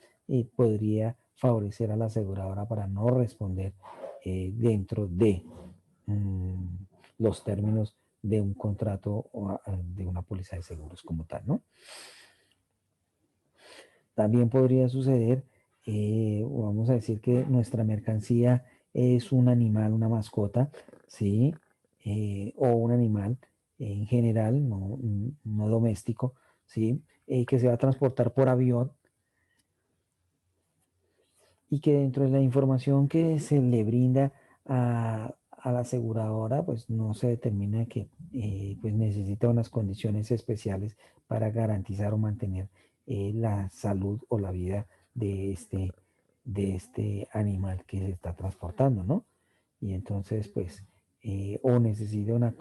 podría favorecer a la aseguradora para no responder dentro de mm, los términos de un contrato o de una póliza de seguros como tal, ¿no? También podría suceder, vamos a decir que nuestra mercancía es un animal, una mascota, ¿sí? O un animal en general, no doméstico, ¿sí? Que se va a transportar por avión y que dentro de la información que se le brinda a la aseguradora, pues no se determina que pues necesita unas condiciones especiales para garantizar o mantener la salud o la vida de este animal que se está transportando, ¿no? Y entonces, pues, o necesita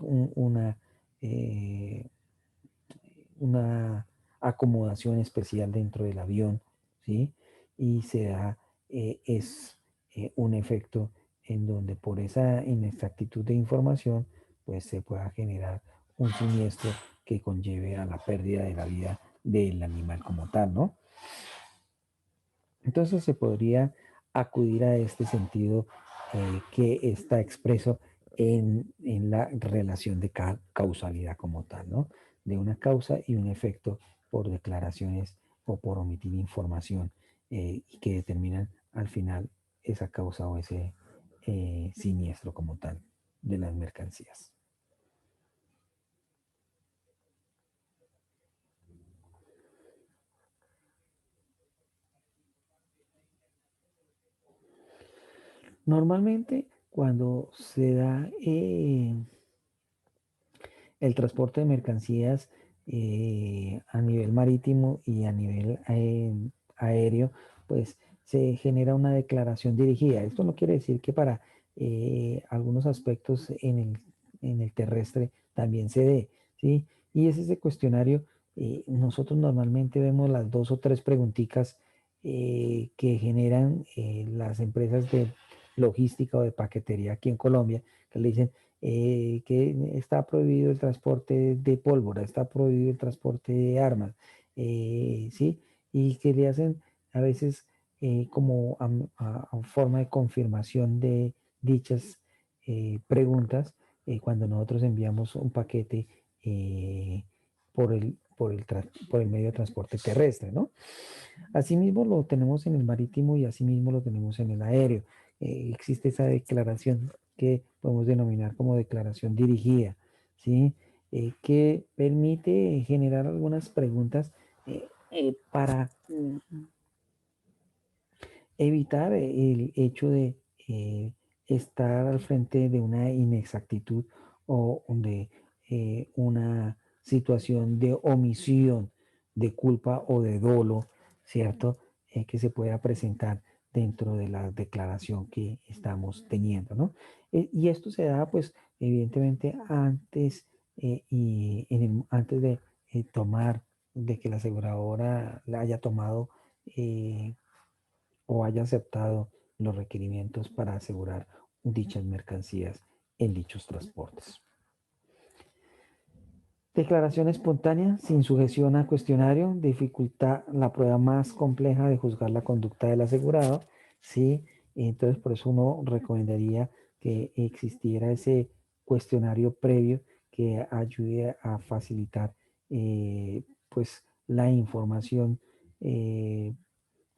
eh, una acomodación especial dentro del avión, ¿sí? Y se da, es un efecto en donde por esa inexactitud de información, pues se pueda generar un siniestro que conlleve a la pérdida de la vida del animal como tal, ¿no? Entonces se podría acudir a este sentido que está expreso en la relación de causalidad como tal, ¿no? De una causa y un efecto por declaraciones o por omitir información y que determinan al final esa causa o ese siniestro como tal de las mercancías. Normalmente cuando se da el transporte de mercancías a nivel marítimo y a nivel aéreo, pues se genera una declaración dirigida. Esto no quiere decir que para algunos aspectos en el terrestre también se dé, ¿sí? Y es ese cuestionario, nosotros normalmente vemos las dos o tres preguntitas que generan las empresas de logística o de paquetería aquí en Colombia, que le dicen, que está prohibido el transporte de pólvora, está prohibido el transporte de armas, ¿sí? Y que le hacen a veces como a forma de confirmación de dichas preguntas cuando nosotros enviamos un paquete por el medio de transporte terrestre, ¿no? Asimismo lo tenemos en el marítimo y asimismo lo tenemos en el aéreo. Existe esa declaración que podemos denominar como declaración dirigida, ¿sí? Que permite generar algunas preguntas para evitar el hecho de estar al frente de una inexactitud o de una situación de omisión, de culpa o de dolo, ¿cierto? Que se pueda presentar dentro de la declaración que estamos teniendo, ¿no? Y esto se da, pues, evidentemente antes antes de tomar, de que la aseguradora la haya tomado o haya aceptado los requerimientos para asegurar dichas mercancías en dichos transportes. Declaración espontánea, sin sujeción a cuestionario, dificulta la prueba más compleja de juzgar la conducta del asegurado, ¿sí? Entonces, por eso uno recomendaría que existiera ese cuestionario previo que ayude a facilitar, pues, la información,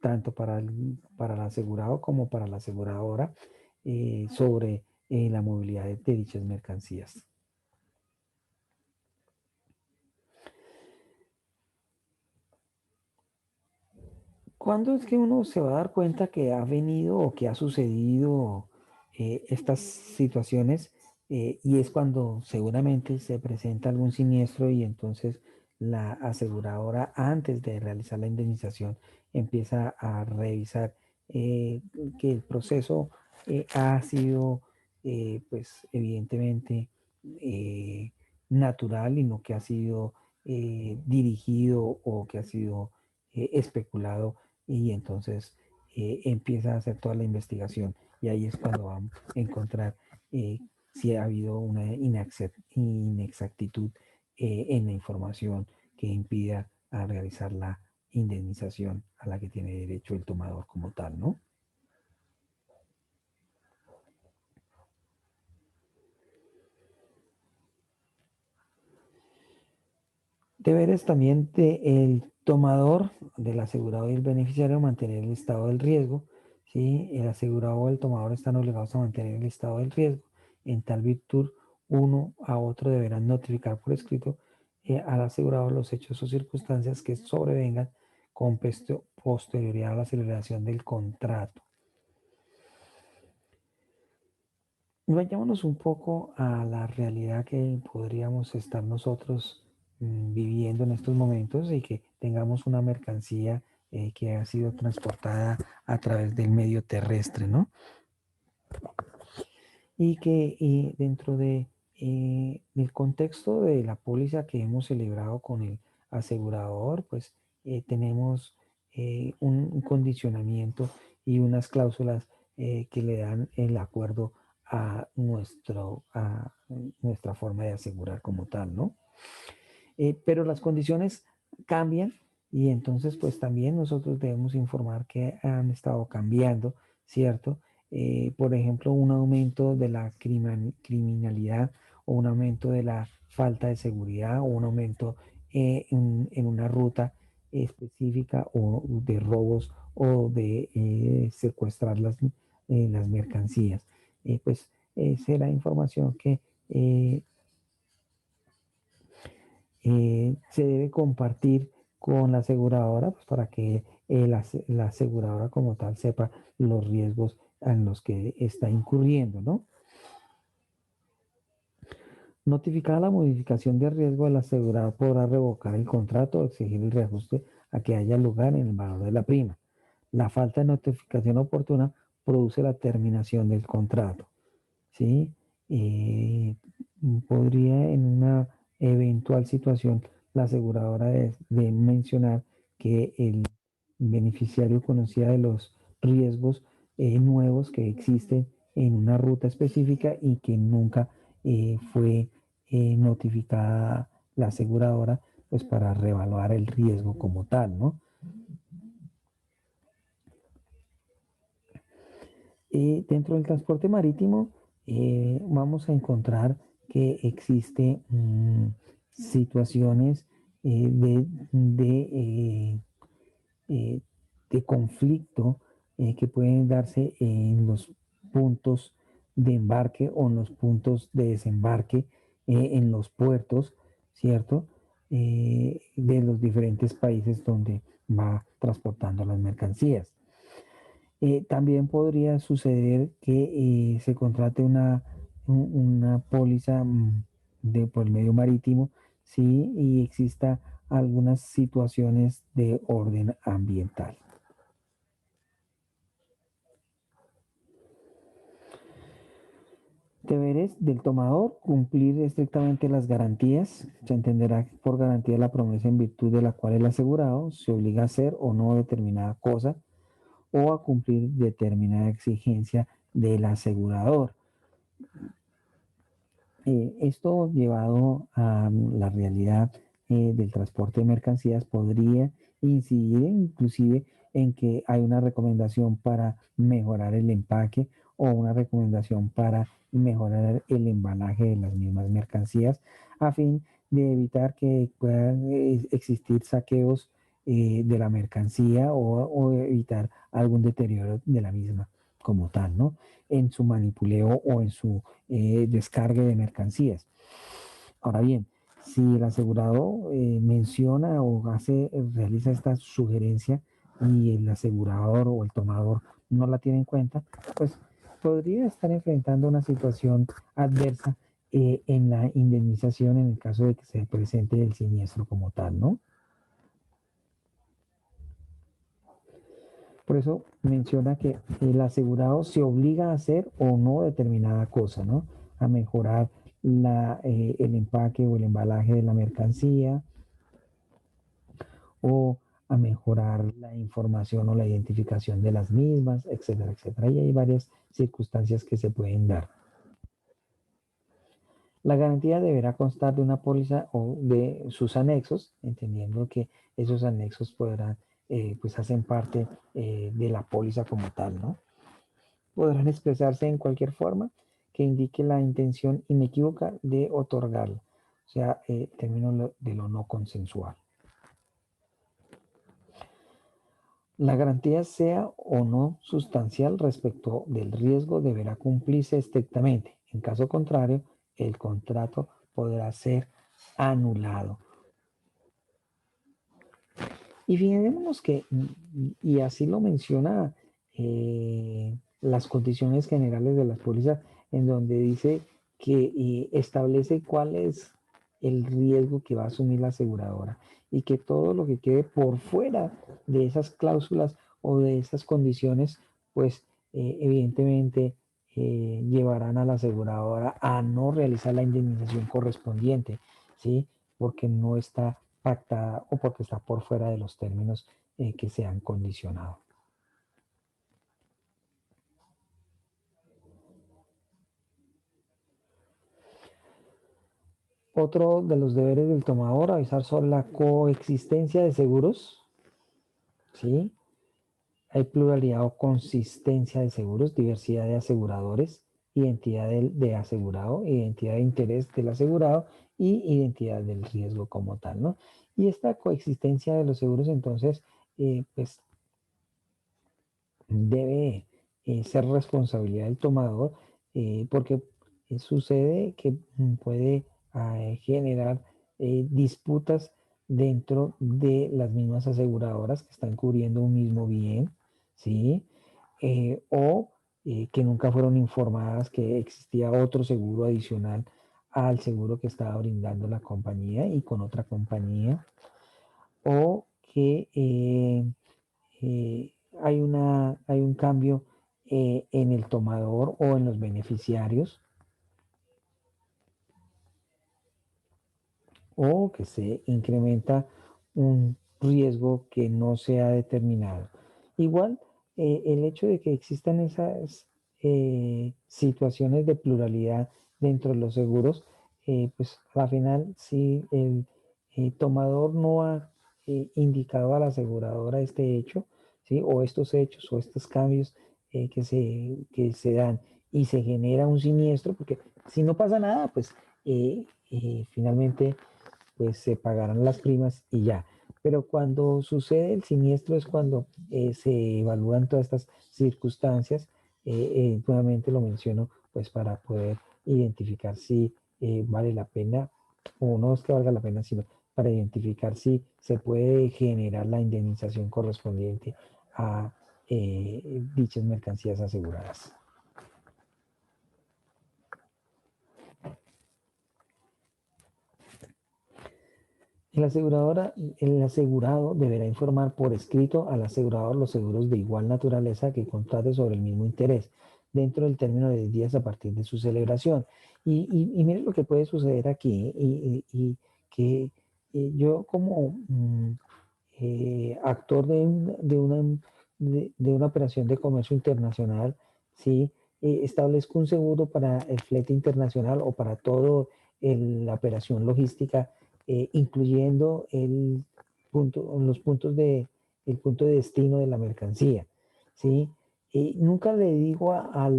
tanto para el asegurado como para la aseguradora, sobre la movilidad de dichas mercancías. ¿Cuándo es que uno se va a dar cuenta que ha venido o que ha sucedido estas situaciones? Y es cuando seguramente se presenta algún siniestro y entonces la aseguradora, antes de realizar la indemnización, empieza a revisar que el proceso ha sido, pues evidentemente, eh, natural y no que ha sido dirigido o que ha sido especulado, y entonces empieza a hacer toda la investigación y ahí es cuando va a encontrar eh, si ha habido una inexactitud en la información que impida a realizar la indemnización a la que tiene derecho el tomador como tal, ¿no? Deberes también del tomador, del asegurado y el beneficiario mantener el estado del riesgo. ¿Sí? El asegurado o el tomador están obligados a mantener el estado del riesgo. En tal virtud, uno a otro deberán notificar por escrito al asegurado los hechos o circunstancias que sobrevengan con posterioridad a la celebración del contrato. Vayámonos un poco a la realidad que podríamos estar nosotros viviendo en estos momentos y que tengamos una mercancía que ha sido transportada a través del medio terrestre, ¿no? Y que dentro del contexto de la póliza que hemos celebrado con el asegurador, pues tenemos un condicionamiento y unas cláusulas que le dan el acuerdo a nuestra forma de asegurar como tal, ¿no? Pero las condiciones cambian y entonces pues también nosotros debemos informar que han estado cambiando, ¿cierto? Por ejemplo, un aumento de la criminalidad o un aumento de la falta de seguridad o un aumento en una ruta específica o de robos o de secuestrar las mercancías. Pues será información que se debe compartir con la aseguradora, pues, para que la aseguradora como tal sepa los riesgos en los que está incurriendo, ¿no? Notificada la modificación de riesgo, el asegurador podrá revocar el contrato o exigir el reajuste a que haya lugar en el valor de la prima. La falta de notificación oportuna produce la terminación del contrato. ¿Sí? Eh, Podría en una eventual situación la aseguradora de mencionar que el beneficiario conocía de los riesgos nuevos que existen en una ruta específica y que nunca fue notificada la aseguradora, pues para reevaluar el riesgo como tal, ¿no? Dentro del transporte marítimo vamos a encontrar que existe situaciones de, eh, de conflicto que pueden darse en los puntos de embarque o en los puntos de desembarque en los puertos, ¿cierto? De los diferentes países donde va transportando las mercancías. También podría suceder que se contrate una póliza por medio marítimo, sí, y exista algunas situaciones de orden ambiental. Deberes del tomador: cumplir estrictamente las garantías. Se entenderá por garantía la promesa en virtud de la cual el asegurado se obliga a hacer o no determinada cosa o a cumplir determinada exigencia del asegurador. Esto llevado a la realidad del transporte de mercancías podría incidir inclusive en que hay una recomendación para mejorar el empaque o una recomendación para mejorar el embalaje de las mismas mercancías a fin de evitar que puedan existir saqueos de la mercancía o evitar algún deterioro de la misma como tal, ¿no? En su manipuleo o en su descargue de mercancías. Ahora bien, si el asegurado menciona o realiza esta sugerencia y el asegurador o el tomador no la tiene en cuenta, pues podría estar enfrentando una situación adversa en la indemnización en el caso de que se presente el siniestro como tal, ¿no? Por eso menciona que el asegurado se obliga a hacer o no determinada cosa, ¿no? A mejorar el empaque o el embalaje de la mercancía o a mejorar la información o la identificación de las mismas, etcétera, etcétera. Y hay varias circunstancias que se pueden dar. La garantía deberá constar de una póliza o de sus anexos, entendiendo que esos anexos podrán, pues hacen parte de la póliza como tal, ¿no? Podrán expresarse en cualquier forma que indique la intención inequívoca de otorgarlo, o sea, el término de lo no consensual. La garantía sea o no sustancial respecto del riesgo deberá cumplirse estrictamente. En caso contrario, el contrato podrá ser anulado. Y fijémonos que, y así lo menciona las condiciones generales de las pólizas, en donde dice que establece cuál es el riesgo que va a asumir la aseguradora y que todo lo que quede por fuera de esas cláusulas o de esas condiciones, pues evidentemente llevarán a la aseguradora a no realizar la indemnización correspondiente, ¿sí? Porque no está pactada o porque está por fuera de los términos que se han condicionado. Otro de los deberes del tomador, avisar sobre la coexistencia de seguros, ¿sí? Hay pluralidad o consistencia de seguros, diversidad de aseguradores, identidad de asegurado, identidad de interés del asegurado y identidad del riesgo como tal, ¿no? Y esta coexistencia de los seguros, entonces, pues debe ser responsabilidad del tomador porque sucede que puede generar disputas dentro de las mismas aseguradoras que están cubriendo un mismo bien, ¿sí? O que nunca fueron informadas que existía otro seguro adicional al seguro que estaba brindando la compañía y con otra compañía, o que hay un cambio en el tomador o en los beneficiarios, o que se incrementa un riesgo que no se ha determinado. Igual, el hecho de que existan esas situaciones de pluralidad dentro de los seguros, pues al final, si el tomador no ha indicado a la aseguradora este hecho, ¿sí? O estos hechos o estos cambios que se dan y se genera un siniestro, porque si no pasa nada, pues finalmente pues se pagarán las primas y ya. Pero cuando sucede el siniestro es cuando se evalúan todas estas circunstancias. Nuevamente lo menciono, pues para poder identificar si vale la pena, o no es que valga la pena, sino para identificar si se puede generar la indemnización correspondiente a dichas mercancías aseguradas. El asegurado deberá informar por escrito al asegurador los seguros de igual naturaleza que contrate sobre el mismo interés, dentro del término de 10 días a partir de su celebración. Y miren lo que puede suceder aquí, y que yo como actor de una operación de comercio internacional, ¿sí? establezco un seguro para el flete internacional o para toda la operación logística, incluyendo los puntos el punto de destino de la mercancía, ¿sí? Nunca le digo a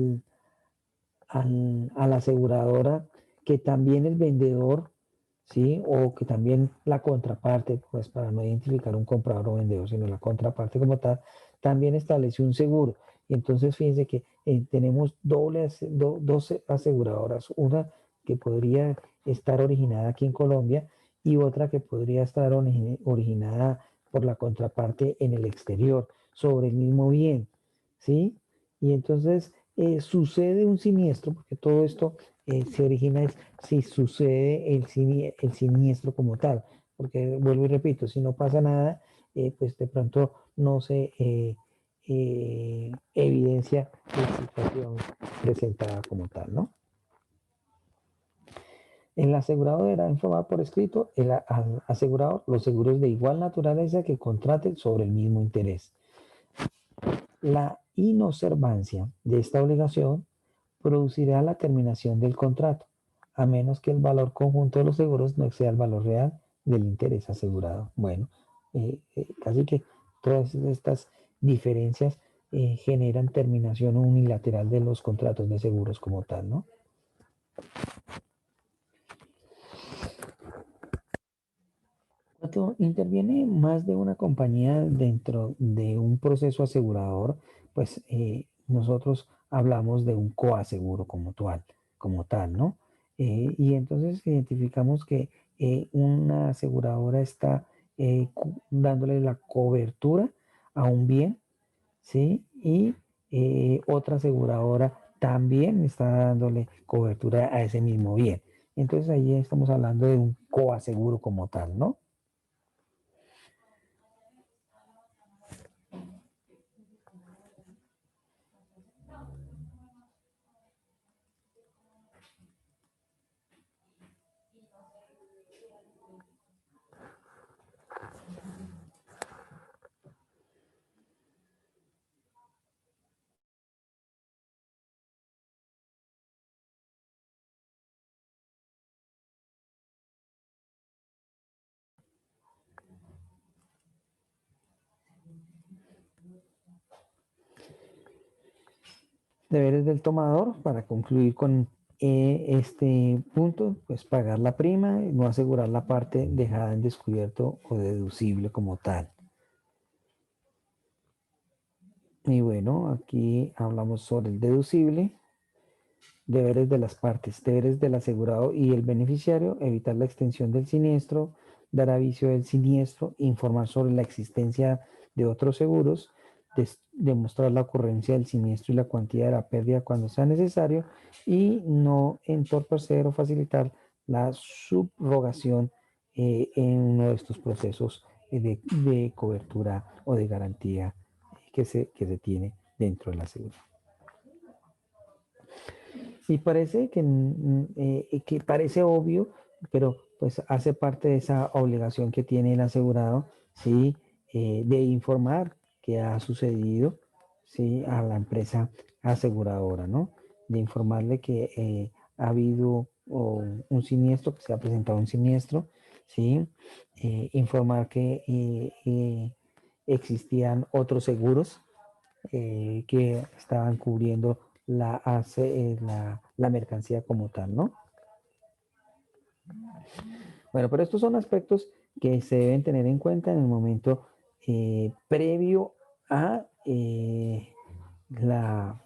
la aseguradora que también el vendedor, ¿sí? O que también la contraparte, pues para no identificar un comprador o vendedor, sino la contraparte como tal, también establece un seguro. Y entonces fíjense que tenemos dos aseguradoras, una que podría estar originada aquí en Colombia y otra que podría estar originada por la contraparte en el exterior, sobre el mismo bien, ¿sí? Y entonces sucede un siniestro, porque todo esto se origina si sucede el siniestro como tal, porque vuelvo y repito, si no pasa nada, pues de pronto no se evidencia la situación presentada como tal, ¿no? El asegurado deberá informar por escrito al asegurador los seguros de igual naturaleza que contraten sobre el mismo interés. La inobservancia de esta obligación producirá la terminación del contrato, a menos que el valor conjunto de los seguros no exceda el valor real del interés asegurado. Bueno, casi que todas estas diferencias generan terminación unilateral de los contratos de seguros como tal, ¿no? Cuando interviene más de una compañía dentro de un proceso asegurador, pues nosotros hablamos de un coaseguro como tal, ¿no? Y entonces identificamos que una aseguradora está dándole la cobertura a un bien, ¿sí? Y otra aseguradora también está dándole cobertura a ese mismo bien. Entonces ahí estamos hablando de un coaseguro como tal, ¿no? Deberes del tomador, para concluir con este punto, pues pagar la prima, no asegurar la parte dejada en descubierto o deducible como tal. Y bueno, aquí hablamos sobre el deducible, deberes de las partes, deberes del asegurado y el beneficiario, evitar la extensión del siniestro, dar aviso del siniestro, informar sobre la existencia de otros seguros, demostrar la ocurrencia del siniestro y la cuantía de la pérdida cuando sea necesario y no entorpecer o facilitar la subrogación en uno de estos procesos de cobertura o de garantía que se tiene dentro de la seguridad. Y parece que parece obvio, pero pues hace parte de esa obligación que tiene el asegurado, ¿sí? De informar qué ha sucedido, ¿sí? A la empresa aseguradora, ¿no? De informarle que ha habido un siniestro, que se ha presentado un siniestro, ¿sí? Informar que existían otros seguros que estaban cubriendo la mercancía como tal, ¿no? Bueno, pero estos son aspectos que se deben tener en cuenta en el momento previo a la,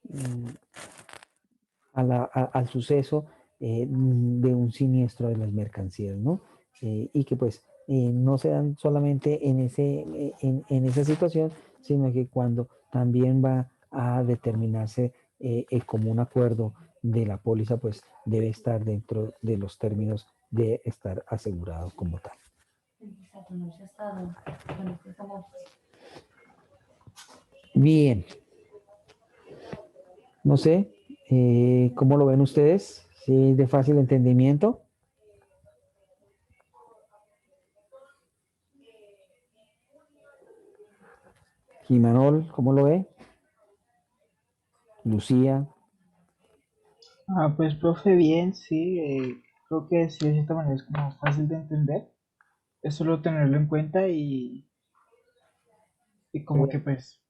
mm, al suceso de un siniestro de las mercancías, ¿no? Y que pues no se dan solamente en esa situación, sino que cuando también va a determinarse el común acuerdo de la póliza, pues debe estar dentro de los términos de estar asegurado como tal. Bien, no sé, ¿cómo lo ven ustedes? ¿Sí, de fácil entendimiento? Jimanol, ¿cómo lo ve? Lucía. Pues, profe, bien, sí. Creo que sí, de cierta manera es como fácil de entender. Es solo tenerlo en cuenta y como que pues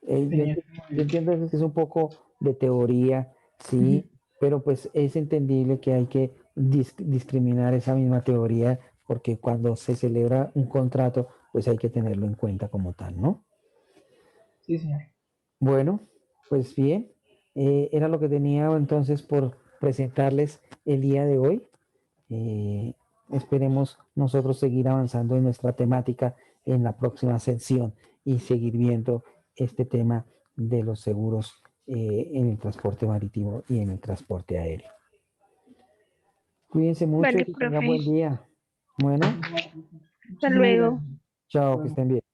Eh, yo, enti- ceñirse muy yo bien. entiendo que es un poco de teoría, sí, pero pues es entendible que hay que discriminar esa misma teoría porque cuando se celebra un contrato, pues hay que tenerlo en cuenta como tal, ¿no? Sí, señor. Bueno, pues bien, era lo que tenía entonces por presentarles el día de hoy. Eh, esperemos nosotros seguir avanzando en nuestra temática en la próxima sesión y seguir viendo este tema de los seguros en el transporte marítimo y en el transporte aéreo. Cuídense mucho y Vale, que tengan profe. buen día. Bueno, Muchas Hasta muchísimas luego. gracias. chao, que Luego. estén bien.